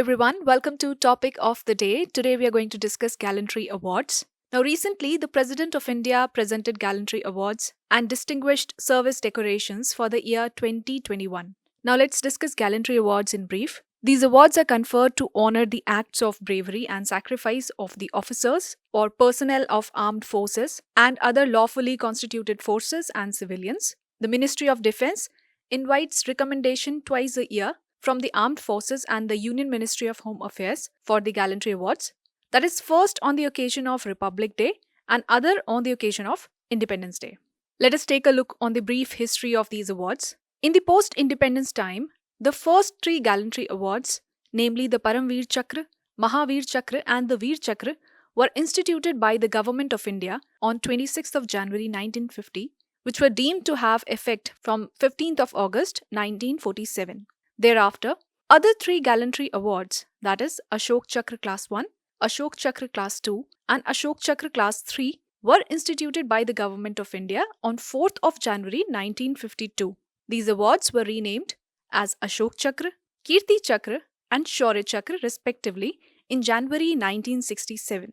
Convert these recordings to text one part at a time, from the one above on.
everyone, welcome to Topic of the Day. Today we are going to discuss Gallantry Awards. Now, recently, the President of India presented Gallantry Awards and Distinguished Service Decorations for the year 2021. Now, let's discuss Gallantry Awards in brief. These awards are conferred to honor the acts of bravery and sacrifice of the officers or personnel of armed forces and other lawfully constituted forces and civilians. The Ministry of Defense invites recommendation twice a year from the Armed Forces and the Union Ministry of Home Affairs for the Gallantry Awards. That is first on the occasion of Republic Day and other on the occasion of Independence Day. Let us take a look on the brief history of these awards. In the post-independence time, the first three Gallantry Awards, namely the Paramveer Chakra, Mahavir Chakra and the Veer Chakra, were instituted by the Government of India on 26th of January 1950, which were deemed to have effect from 15th of August 1947. Thereafter, other three Gallantry Awards, that is Ashok Chakra Class 1, Ashok Chakra Class 2 and Ashok Chakra Class 3 were instituted by the Government of India on 4th of January 1952. These awards were renamed as Ashok Chakra, Kirti Chakra and Shaurya Chakra respectively in January 1967.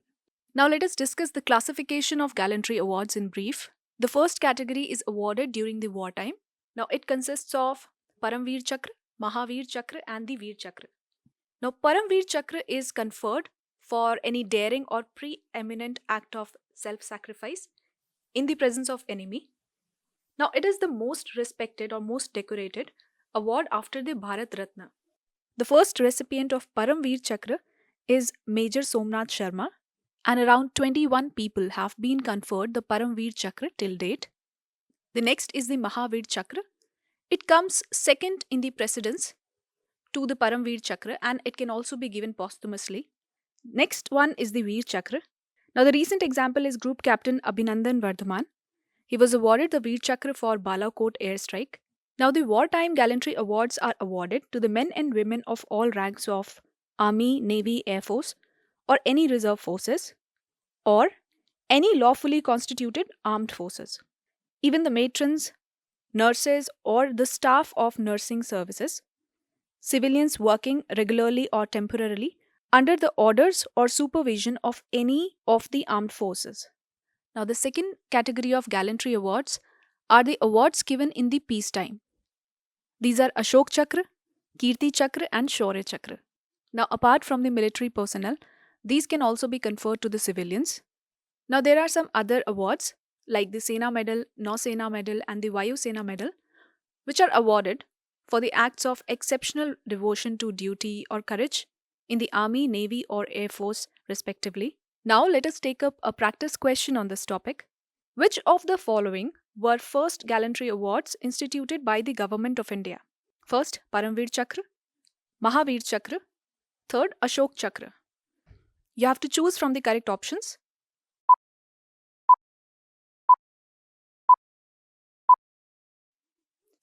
Now let us discuss the classification of Gallantry Awards in brief. The first category is awarded during the wartime. Now it consists of Paramveer Chakra, Mahavir Chakra and the Veer Chakra. Now, Paramveer Chakra is conferred for any daring or preeminent act of self-sacrifice in the presence of enemy. Now, it is the most respected or most decorated award after the Bharat Ratna. The first recipient of Paramveer Chakra is Major Somnath Sharma, and around 21 people have been conferred the Paramveer Chakra till date. The next is the Mahavir Chakra. It comes second in the precedence to the Paramveer Chakra and it can also be given posthumously. Next one is the Veer Chakra. Now the recent example is Group Captain Abhinandan Vardhaman. He was awarded the Veer Chakra for Balakot airstrike. Now the wartime gallantry awards are awarded to the men and women of all ranks of Army, Navy, Air Force or any reserve forces or any lawfully constituted armed forces. Even the matrons, nurses or the staff of nursing services, civilians working regularly or temporarily under the orders or supervision of any of the armed forces. Now, the second category of gallantry awards are the awards given in the peacetime. These are Ashok Chakra, Kirti Chakra and Shaurya Chakra. Now, apart from the military personnel, these can also be conferred to the civilians. Now, there are some other awards like the Sena Medal, Nausena Medal and the Vayu Sena Medal, which are awarded for the acts of exceptional devotion to duty or courage in the Army, Navy or Air Force respectively. Now let us take up a practice question on this topic. Which of the following were first gallantry awards instituted by the Government of India? First, Paramveer Chakra, Mahavir Chakra, third, Ashok Chakra. You have to choose from the correct options.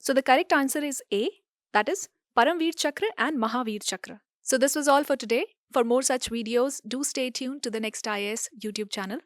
So the correct answer is A, that is Paramveer Chakra and Mahavir Chakra. So this was all for today. For more such videos, do stay tuned to the Next IAS YouTube channel.